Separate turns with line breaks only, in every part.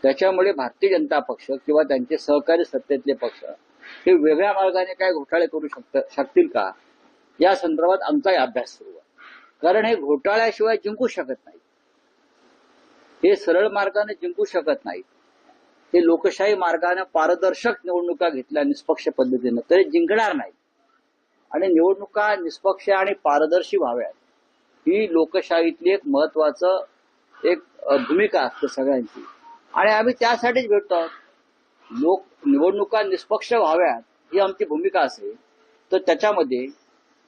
त्याच्यामुळे भारतीय जनता पक्ष किंवा त्यांचे सहकारी सत्तेतले पक्ष हे वेगळ्या मार्गाने काय घोटाळे करू शकतील का, या संदर्भात आमचाही अभ्यास सुरू आहे. कारण हे घोटाळ्याशिवाय जिंकू शकत नाही, हे सरळ मार्गाने जिंकू शकत नाही. हे लोकशाही मार्गाने पारदर्शक निवडणुका घेतल्या निष्पक्ष पद्धतीनं तरी जिंकणार नाही. आणि निवडणुका निष्पक्ष आणि पारदर्शी व्हाव्यात ही लोकशाहीतली एक महत्वाचं एक भूमिका असते सगळ्यांची, आणि आम्ही त्यासाठीच भेटतो आहोत. निवडणुका निष्पक्ष व्हाव्यात ही आमची भूमिका असेल तर त्याच्यामध्ये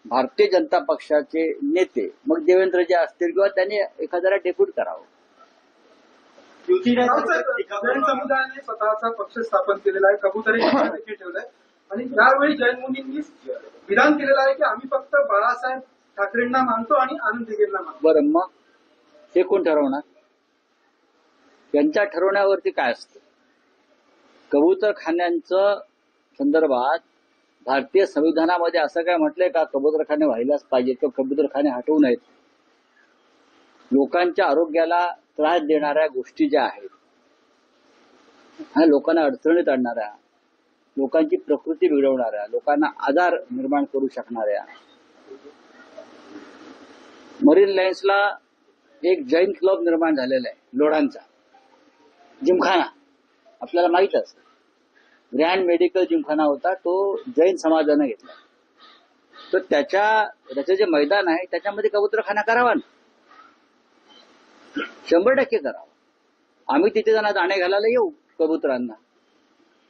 भारतीय जनता पक्षाचे नेते, मग देवेंद्रजी असतील किंवा त्यांनी एखाद्याला डेप्यूट करावं.
जैन समुदायाने स्वतःचा पक्ष स्थापन केलेला आहे, कबुतरी देखील ठेवलंय आणि यावेळी जैन मुलींनी विधान केलेलं आहे की आम्ही फक्त बाळासाहेब ठाकरेंना मानतो आणि आनंद दिघेंना मानतो.
बरं, मग हे कोण ठरवणार? यांच्या ठरवण्यावरती काय असतं? कबूतरखान्यांचं संदर्भात भारतीय संविधानामध्ये असं काय म्हटलंय का कबूतरखाने व्हायलाच पाहिजे किंवा कबूतरखाने हटवू नयेत? लोकांच्या आरोग्याला त्रास देणाऱ्या गोष्टी ज्या आहेत, लोकांना अडचणीत आणणाऱ्या, लोकांची प्रकृती बिघडवणाऱ्या, लोकांना आजार निर्माण करू शकणाऱ्या, मरीन लाईन्सला एक जैन क्लब निर्माण झालेला आहे लोढांचा, जिमखाना आपल्याला माहित असतं. ग्रँड मेडिकल जिमखाना होता, तो जैन समाजाने घेतला. तर त्याचं जे मैदान आहे त्याच्यामध्ये कबूतरखाना करावा ना, 100% करावा. आम्ही तिथे जाणार दाणे घालायला येऊ कबुतरांना.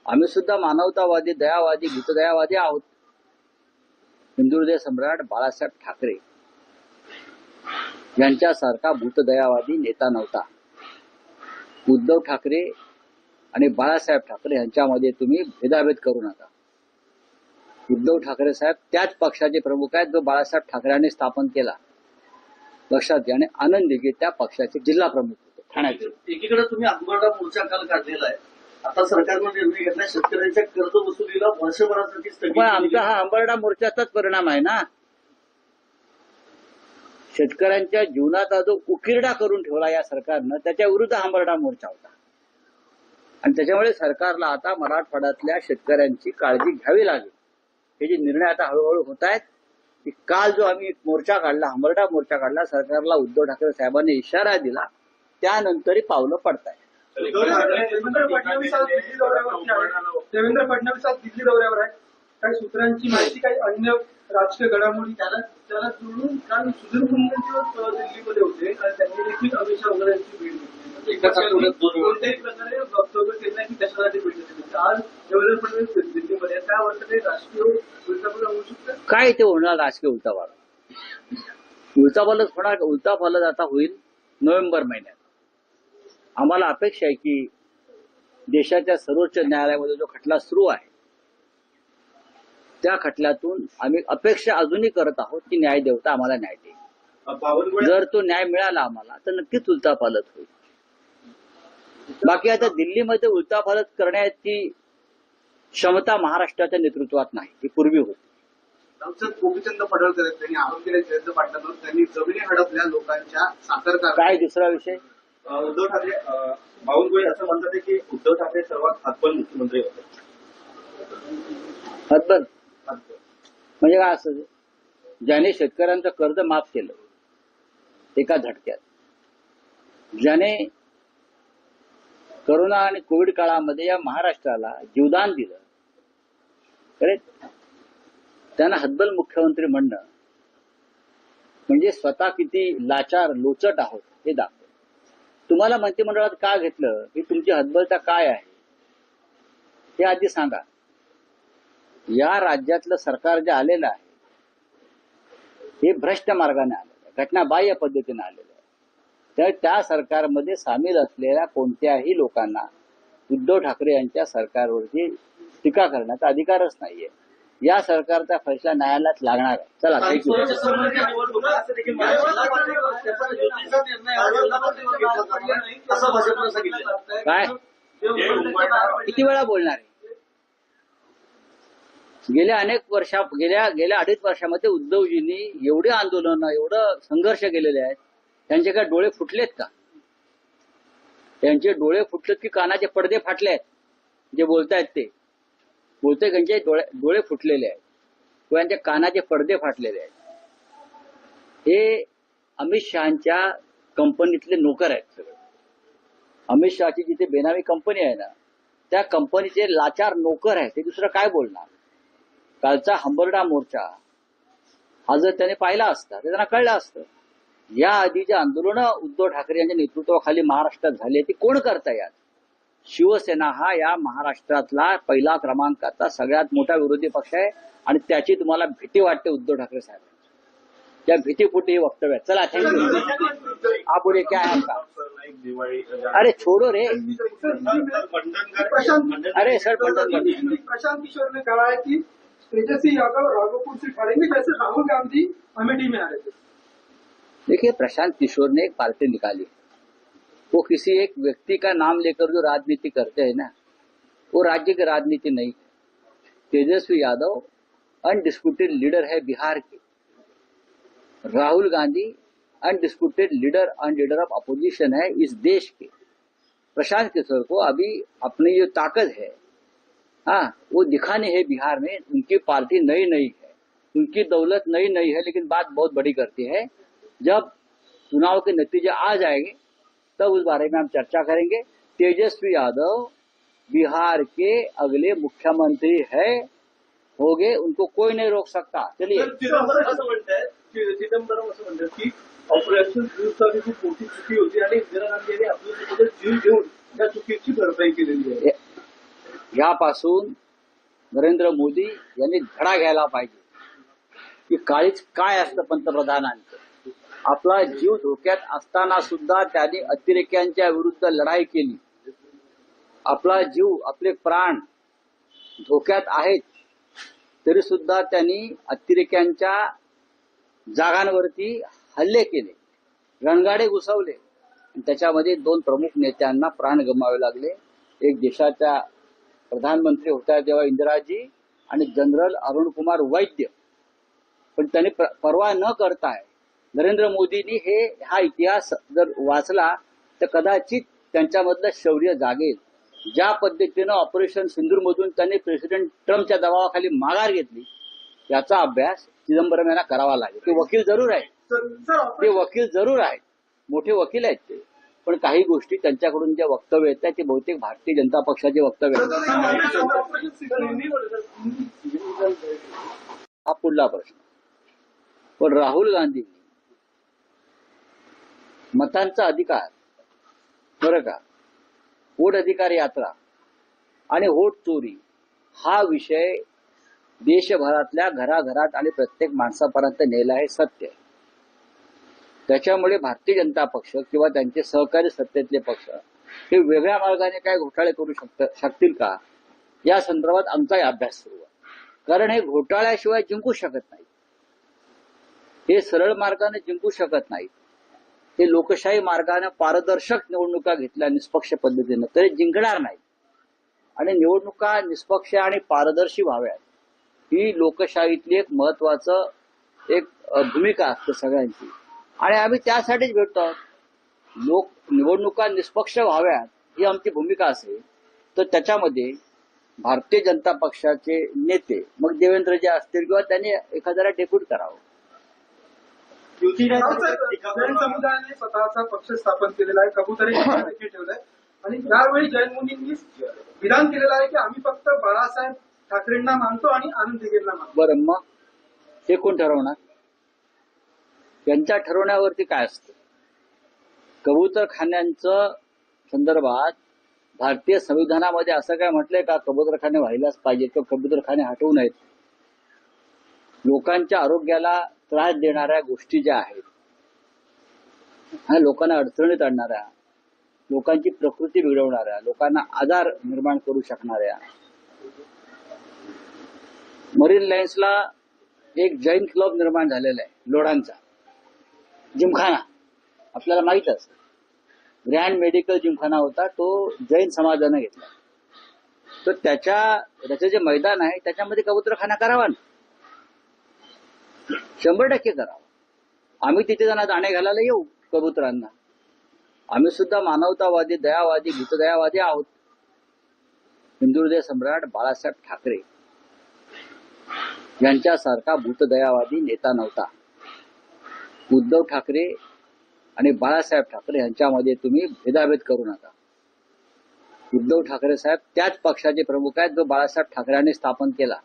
आम्ही सुद्धा मानवतावादी, दयावादी, भूतदयावादी आहोत. हिंदू हृदय सम्राट बाळासाहेब ठाकरे यांच्यासारखा भूतदयावादी नेता नव्हता. उद्धव ठाकरे आणि बाळासाहेब ठाकरे यांच्यामध्ये तुम्ही भेदाभेद करू नका. उद्धव ठाकरे साहेब त्याच पक्षाचे प्रमुख आहेत जो बाळासाहेब ठाकरेंनी स्थापन केला, लक्षात घ्या. आणि आनंद दिघे त्या पक्षाचे जिल्हा प्रमुख होते ठाण्याचे.
एकीकडे तुम्ही आंबरडा मोर्चा काल काढलेला आहे, आता सरकारनं निर्णय घेतला शेतकऱ्यांच्या कर्ज वसुलीला वर्षभरासाठी स्थगिती.
पण आमचा हा आंबरडा मोर्चाचाच परिणाम आहे ना. शेतकऱ्यांच्या जीवनाचा जो उकिरडा करून ठेवला या सरकारनं, त्याच्या विरुद्ध आंबरडा मोर्चा होता. आणि त्याच्यामुळे सरकारला आता मराठवाड्यातल्या शेतकऱ्यांची काळजी घ्यावी लागेल. हे जे निर्णय आता हळूहळू होत आहेत, की काल जो आम्ही मोर्चा काढला, आंबरडा मोर्चा काढला, सरकारला उद्धव ठाकरे साहेबांनी इशारा दिला, त्यानंतरही पावलं पडतायत.
देवेंद्र फडणवीस आज दिल्ली दौऱ्यावर आहे. काही सूत्रांची माहिती, काही अन्य राजकीय घडामोडी त्याला जोडून काल सुधीर मुनगंटीवार दिल्लीमध्ये होते आणि त्यांनी देखील अमित शाह वगैरे यांची भेट घेतली. कोणत्याही प्रकारे वक्तव्य केलं नाही की कशासाठी भेट घेतली. आज देवेंद्र फडणवीस दिल्लीमध्ये, काय वाटतं ते राजकीय उलटापालट होऊ शकतं?
काय ते होणार राजकीय उलटापालट? उलटापालट होणार. उलटापालट आता होईल नोव्हेंबर महिन्यात. आम्हाला अपेक्षा आहे की देशाच्या सर्वोच्च न्यायालयामध्ये जो खटला सुरू आहे त्या खटल्यातून आम्ही अपेक्षा अजूनही करत आहोत की न्यायदेवता आम्हाला न्याय देईल. जर तो न्याय मिळाला आम्हाला तर नक्कीच उलटापालट होईल. बाकी आता दिल्लीमध्ये उलटापालट करण्याची क्षमता महाराष्ट्राच्या नेतृत्वात नाही, ही पूर्वी होती.
आमचं गोपीचंद पडळकर त्यांनी आरोप केले जयंत पाटलांवर, त्यांनी जमिनी हडपल्या लोकांच्या साखर
काय दुसरा विषय?
उद्धव ठाकरे बावनकुळे असं म्हणतात की उद्धव ठाकरे सर्वात हातबल मुख्यमंत्री होते.
हतबल म्हणजे काय असं? ज्याने शेतकऱ्यांचं कर्ज माफ केलं एका झटक्यात, ज्याने करोना आणि कोविड काळामध्ये या महाराष्ट्राला जीवदान दिलं, करेक्ट, त्यांना हतबल मुख्यमंत्री म्हणणं म्हणजे स्वतः किती लाचार लोचट आहोत हे दाखवतं. तुम्हाला मंत्रिमंडळात का घेतलं, ही तुमची हतबलता काय आहे हे आधी सांगा. या राज्यातलं सरकार जे आलेलं आहे हे भ्रष्ट मार्गाने आलेलं आहे, घटनाबाह्य पद्धतीने आलेलं आहे. तर त्या सरकारमध्ये सामील असलेल्या कोणत्याही लोकांना उद्धव ठाकरे यांच्या सरकारवरती टीका करण्याचा अधिकारच नाहीये. या सरकारचा फैसला न्यायालयात लागणार आहे. चला, थँक्यू. काय किती वेळा बोलणार आहे? गेल्या 2.5 वर्षामध्ये उद्धवजींनी एवढे आंदोलन, एवढं संघर्ष केलेले आहेत, त्यांचे काय डोळे फुटलेत का? त्यांचे डोळे फुटलेत की कानाचे पडदे फाटले आहेत, जे बोलतायत ते बहुतेक त्यांचे डोळे फुटलेले आहेत किंवा त्यांच्या कानाचे पडदे फाटलेले आहेत. हे अमित शहाच्या कंपनीतले नोकर आहेत सगळे. अमित शहाची जिथे बेनामी कंपनी आहे ना, त्या कंपनीचे लाचार नोकर आहेत. ते दुसरं काय बोलणार? कालचा हंबरडा मोर्चा हा जर त्याने पाहिला असता तर त्यांना कळलं असतं. या आधी जे आंदोलन उद्धव ठाकरे यांच्या नेतृत्वाखाली महाराष्ट्रात झाले ते कोण करताय? यात शिवसेना हा या महाराष्ट्रातला पहिला क्रमांकाचा सगळ्यात मोठा विरोधी पक्ष आहे आणि त्याची तुम्हाला भीती वाटते उद्धव ठाकरे साहेबांची. त्या भीतीपोटी हे वक्तव्य आहे. चला थँक्यू. आप बोले क्या है आपका? अरे छोड़ो रे. अरे सर
प्रशांत किशोर ने कहा है कि तेजस्वी यादव राघोपुर से खड़ेंगे जैसे राहुल गांधी अमेठी में आ रहे थे.
देखिए, प्रशांत किशोर ने एक पार्टी निकाली. वो किसी एक व्यक्ति का नाम लेकर जो राजनीति करते हैं ना, वो राज्य की राजनीति नहीं. तेजस्वी यादव अनडिस्प्यूटेड लीडर है बिहार के. Rahul Gandhi undisputed leader and leader of opposition है इस देश के. प्रशांत किशोर को अभी अपनी जो ताकत है वो दिखानी है बिहार में. उनकी पार्टी नई नई है, उनकी दौलत नई नई है, लेकिन बात बहुत बड़ी करती है. जब चुनाव के नतीजे आ जाएंगे तब उस बारे में हम चर्चा करेंगे. तेजस्वी यादव बिहार के अगले मुख्यमंत्री है, होंगे, उनको कोई नहीं रोक सकता. चलिए.
चिदंबरम असं म्हणतात की ऑपरेशन दिवसाची खूप मोठी चुकी होती आणि इंदिरा गांधी यांनी आपल्या जीव घेऊन त्या चुकीची भरपाई केलेली आहे.
यापासून नरेंद्र मोदी यांनी धडा घ्यायला पाहिजे की काळीच काय असतं पंतप्रधानांचं. आपला जीव धोक्यात असताना सुद्धा त्यांनी अतिरेक्यांच्या विरुद्ध लढाई केली. आपला जीव, आपले प्राण धोक्यात आहेत तरी सुद्धा त्यांनी अतिरेक्यांच्या जागांवरती हल्ले केले, रणगाडे घुसवले. त्याच्यामध्ये 2 प्रमुख नेत्यांना प्राण गमावे लागले. एक देशाच्या प्रधानमंत्री होत्या तेव्हा इंदिराजी आणि जनरल अरुण कुमार वैद्य. पण त्यांनी पर्वा न करताय नरेंद्र मोदींनी हा इतिहास जर वाचला तर कदाचित त्यांच्यामधलं शौर्य जागेल. ज्या पद्धतीनं ऑपरेशन सिंदूरमधून त्यांनी प्रेसिडेंट ट्रम्पच्या दबावाखाली माघार घेतली याचा अभ्यास चिदंबरम यांना करावा लागेल. ते वकील जरूर आहेत, मोठे वकील आहेत ते, पण काही गोष्टी त्यांच्याकडून ज्या वक्तव्य येतात ते बहुतेक भारतीय जनता पक्षाचे वक्तव्य आहेत. हा पुढला प्रश्न. पण राहुल गांधी मतांचा अधिकार, बरं का, वोट अधिकार यात्रा आणि वोट चोरी हा विषय देशभरातल्या घराघरात आणि प्रत्येक माणसापर्यंत नेला आहे, सत्य. त्याच्यामुळे भारतीय जनता पक्ष किंवा त्यांचे सहकारी सत्तेतले पक्ष हे वेगळ्या मार्गाने काय घोटाळे करू शकतील का, या संदर्भात आमचाही अभ्यास सुरू आहे. कारण हे घोटाळ्याशिवाय जिंकू शकत नाही, हे सरळ मार्गाने जिंकू शकत नाही. हे लोकशाही मार्गाने पारदर्शक निवडणुका घेतल्या निष्पक्ष पद्धतीनं तरी जिंकणार नाही. आणि निवडणुका निष्पक्ष आणि पारदर्शी व्हाव्यात ही लोकशाहीतली एक महत्वाचं भूमिका असते सगळ्यांची. आणि आम्ही त्यासाठीच भेटतो आहोत. निवडणुका निष्पक्ष व्हाव्यात ही आमची भूमिका असेल तर त्याच्यामध्ये भारतीय जनता पक्षाचे नेते, मग देवेंद्रजी असतील किंवा त्यांनी एखाद्याला डेप्यूट करावं.
जैन समुदायाने स्वतःचा पक्ष स्थापन केलेला आहे, कबुतरी देखील ठेवलाय आणि यावेळी जैन मुनींनी विधान केलेलं आहे की आम्ही फक्त बाळासाहेब ठाकरेंना मानतो आणि आनंद दिघेंना मानतो.
बरं, मग हे कोण ठरवणार? त्यांच्या ठरवण्यावरती काय असतं? कबूतरखान्यांचं संदर्भात भारतीय संविधानामध्ये असं काय म्हटलंय का कबूतरखाने व्हायलाच पाहिजे किंवा कबूतरखाने हटवू नयेत? लोकांच्या आरोग्याला त्रास देणाऱ्या गोष्टी ज्या आहेत, लोकांना अडचणीत आणणाऱ्या, लोकांची प्रकृती बिघडवणाऱ्या, लोकांना आजार निर्माण करू शकणाऱ्या. मरीन लाईन्सला एक जैन क्लब निर्माण झालेला आहे, लोढांचा जिमखाना, आपल्याला माहित असतं. ग्रँड मेडिकल जिमखाना होता, तो जैन समाजाने घेतला. तर त्याचं जे मैदान आहे त्याच्यामध्ये कबूतरखाना करावा ना, 100% करावा. आम्ही तिथे जाणार दाणे घालायला येऊ कबुतरांना. आम्ही सुद्धा मानवतावादी, दयावादी, भूतदयावादी आहोत. हिंदुहृदय सम्राट बाळासाहेब ठाकरे यांच्यासारखा भूतदयावादी नेता नव्हता. उद्धव ठाकरे आणि बाळासाहेब ठाकरे यांच्यामध्ये तुम्ही भेदाभेद करू नका. उद्धव ठाकरे साहेब त्याच पक्षाचे प्रमुख आहेत जो बाळासाहेब ठाकरेंनी स्थापन केला.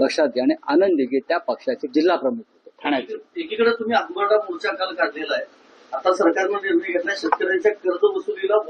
लक्षात घ्या. आणि आनंद दिघे त्या पक्षाचे जिल्हा प्रमुख होते ठाण्याचे.
एकीकडे तुम्ही आंदोलनाचा मोर्चा काल काढलेला आहे. आता सरकारनं निर्णय घेतला शेतकऱ्यांच्या कर्ज वसुलीला